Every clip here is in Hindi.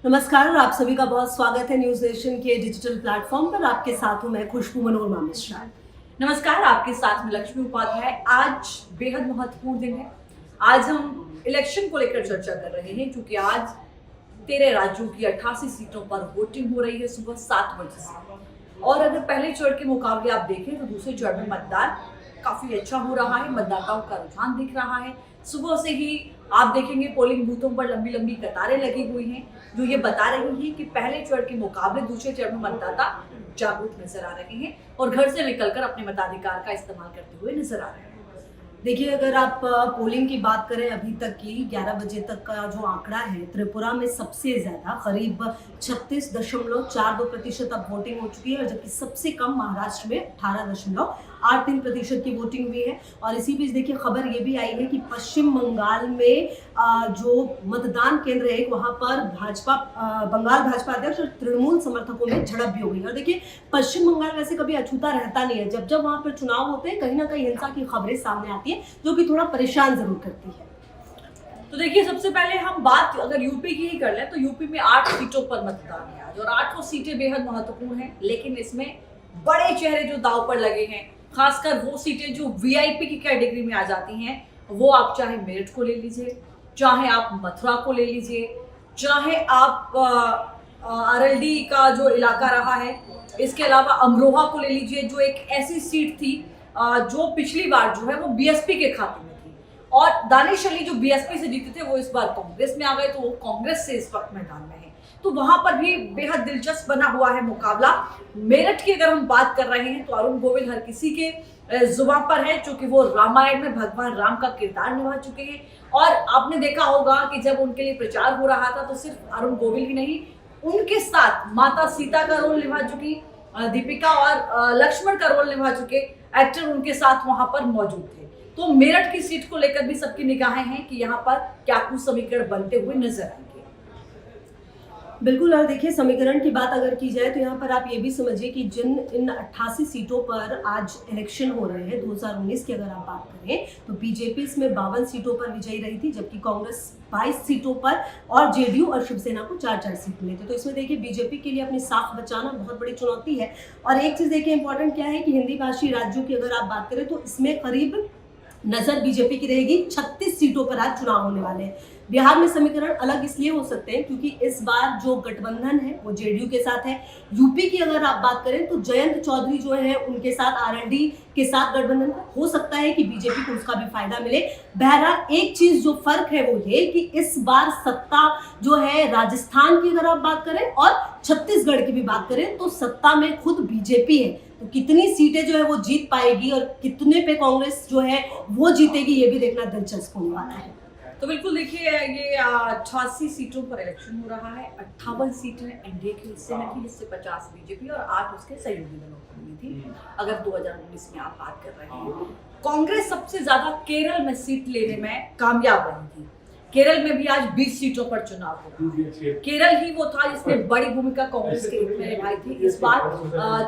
नमस्कार और आप सभी का बहुत स्वागत है न्यूज नेशन के डिजिटल प्लेटफॉर्म पर। आपके साथ हूं मैं खुशबू मनोरमा मिश्रा। नमस्कार, आपके साथ में लक्ष्मी उपाध्याय। आज बेहद महत्वपूर्ण दिन है। आज हम इलेक्शन को लेकर चर्चा कर रहे हैं क्योंकि आज 13 राज्यों की 88 सीटों पर वोटिंग हो रही है सुबह 7 बजे से। और अगर पहले चरण के मुकाबले आप देखें तो दूसरे चरण में मतदान काफी अच्छा हो रहा है, मतदाताओं का रुझान दिख रहा है। सुबह से ही आप देखेंगे पोलिंग बूथों पर लंबी लंबी कतारें लगी हुई हैं, जो ये बता रही हैं कि पहले चरण के मुकाबले दूसरे चरण में मतदाता जागरूक नजर आ रहे हैं और घर से निकलकर अपने मताधिकार का इस्तेमाल करते हुए नजर आ रहे हैं। देखिए, अगर आप पोलिंग की बात करें अभी तक की 11 बजे तक का जो आंकड़ा है, त्रिपुरा में सबसे ज्यादा करीब 36.42% अब वोटिंग हो चुकी है और जबकि सबसे कम महाराष्ट्र में 18.83% की वोटिंग हुई है। और इसी बीच देखिए खबर ये भी आई है कि पश्चिम बंगाल में जो मतदान केंद्र है वहां पर बंगाल भाजपा अध्यक्ष और तृणमूल समर्थकों में झड़प भी हो गई। और देखिए, पश्चिम बंगाल वैसे कभी अछूता रहता नहीं है, जब जब वहां पर चुनाव होते हैं कहीं ना कहीं हिंसा की खबरें सामने आती है, जो कि थोड़ा परेशान जरूर करती है। तो देखिए, सबसे पहले हम बात अगर यूपी की ही कर लें तो यूपी में 8 सीटों पर मतदान है आज और 8 सीटें बेहद महत्वपूर्ण हैं। लेकिन इसमें बड़े चेहरे जो दांव पर लगे हैं, खासकर वो सीटें जो वीआईपी की कैटेगरी में आ जाती हैं, वो आप चाहे मेरठ को ले लीजिए, चाहे आप मथुरा को ले लीजिए, चाहे आप आरएलडी का जो इलाका रहा है, इसके अलावा अमरोहा को ले लीजिए, जो एक ऐसी सीट थी जो पिछली बार जो है वो बीएसपी के खाते में थी और दानिश अली जो बीएसपी से जीते थे वो इस बार कांग्रेस में आ गए, तो वो कांग्रेस से इस वक्त मैदान में है। तो वहां पर भी बेहद दिलचस्प बना हुआ है मुकाबला। मेरठ की अगर हम बात कर रहे हैं तो अरुण गोविल हर किसी के जुबान पर है, क्योंकि वो रामायण में भगवान राम का किरदार निभा चुके हैं। और आपने देखा होगा कि जब उनके लिए प्रचार हो रहा था तो सिर्फ अरुण गोविल ही नहीं, उनके साथ माता सीता का रोल निभा चुकी दीपिका और लक्ष्मण का रोल निभा चुके एक्टर उनके साथ वहां पर मौजूद थे। तो मेरठ की सीट को लेकर भी सबकी निगाहें हैं कि यहाँ पर क्या कुछ समीकरण बनते हुए नजर आएंगे। बिल्कुल। और देखिए, समीकरण की बात अगर की जाए तो यहाँ पर आप ये भी समझिए कि जिन इन 88 सीटों पर आज इलेक्शन हो रहे हैं 2019 की अगर आप बात करें तो बीजेपी इसमें 52 सीटों पर विजयी रही थी, जबकि कांग्रेस 22 सीटों पर और जेडीयू और शिवसेना को 4-4 सीट मिले थे। तो इसमें देखिए बीजेपी के लिए अपनी साख बचाना बहुत बड़ी चुनौती है। और एक चीज देखिए इंपॉर्टेंट क्या है कि हिंदी भाषी राज्यों की अगर आप बात करें तो इसमें करीब नजर बीजेपी की रहेगी। 36 सीटों पर आज चुनाव होने वाले हैं। बिहार में समीकरण अलग इसलिए हो सकते हैं क्योंकि इस बार जो गठबंधन है वो जेडीयू के साथ है। यूपी की अगर आप बात करें तो जयंत चौधरी जो है उनके साथ आरएलडी के साथ गठबंधन हो सकता है कि बीजेपी को उसका भी फायदा मिले। बहरहाल एक चीज जो फर्क है वो ये कि इस बार सत्ता जो है राजस्थान की अगर आप बात करें और छत्तीसगढ़ की भी बात करें तो सत्ता में खुद बीजेपी है। तो कितनी सीटें जो है वो जीत पाएगी और कितने पे कांग्रेस जो है वो जीतेगी, ये भी देखना दिलचस्प होने वाला है। तो बिल्कुल देखिए, ये 88 सीटों पर इलेक्शन हो रहा है। 58 सीटें एनडीए के हिस्से में थी, जिससे 50 बीजेपी और 8 उसके सहयोगी दलों को मिली थी। अगर 2019 में आप बात कर रहे हैं, कांग्रेस सबसे ज्यादा केरल में सीट लेने में कामयाब रही थी। केरल में भी आज 20 सीटों पर चुनाव होगा। केरल ही वो था जिसमें बड़ी भूमिका कांग्रेस के हित में निभाई थी। इस बार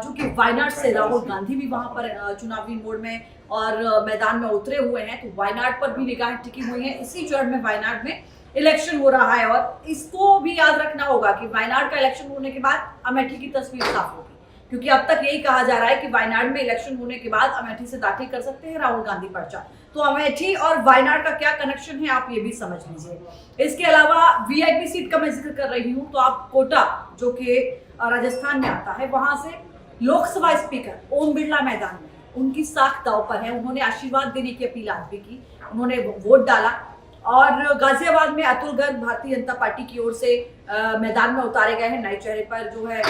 चूंकि वायनाड से राहुल गांधी भी वहां पर चुनावी मोड़ में और मैदान में उतरे हुए हैं, तो वायनाड पर भी निगाहें टिकी हुई हैं। इसी चरण में वायनाड में इलेक्शन हो रहा है और इसको भी याद रखना होगा कि वायनाड का इलेक्शन होने के बाद अमेठी की तस्वीर साफ होगी, क्योंकि अब तक यही कहा जा रहा है कि वायनाड में इलेक्शन होने के बाद अमेठी से दाखिल कर सकते हैं राहुल गांधी पर्चा। तो अमेठी और वायनाड का क्या कनेक्शन है आप ये भी समझ लीजिए। इसके अलावा वीआईपी सीट का मैं जिक्र कर रही हूँ तो आप कोटा जो कि राजस्थान में आता है, वहां से लोकसभा स्पीकर ओम बिरला मैदान में, उनकी साख दांव पर है। उन्होंने आशीर्वाद देने की अपील आज भी की, उन्होंने वोट डाला। और गाजियाबाद में अतुल गर्ग भारतीय जनता पार्टी की ओर से मैदान में उतारे गए हैं। नए चेहरे पर जो है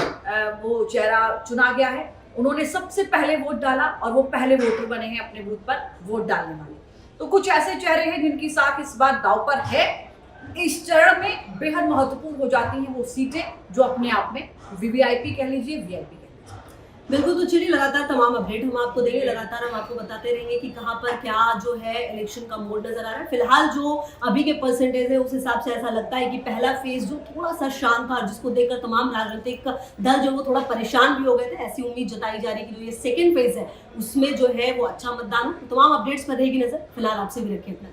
वो चेहरा चुना गया है। उन्होंने सबसे पहले वोट डाला और वो पहले वोटर बने हैं अपने बूथ पर वोट डालने वाले। तो कुछ ऐसे चेहरे हैं जिनकी साख इस बार दांव पर है। इस चरण में बेहद महत्वपूर्ण हो जाती हैं वो सीटें जो अपने आप में वीवीआईपी कह लीजिए, वीआईपी। बिल्कुल। तो चलिए, लगातार तमाम अपडेट हम आपको देंगे, लगातार हम आपको बताते रहेंगे कि कहां पर क्या जो है इलेक्शन का मोड नजर आ रहा है। फिलहाल जो अभी के परसेंटेज है उस हिसाब से ऐसा लगता है कि पहला फेज जो थोड़ा सा शांत था, जिसको देखकर तमाम राजनीतिक दल जो वो थोड़ा परेशान भी हो गए थे, ऐसी उम्मीद जताई जा रही है कि जो ये सेकेंड फेज है उसमें जो है वो अच्छा मतदान हो। तो तमाम अपडेट्स पर रहेगी नजर। फिलहाल आपसे भी रखिए अपना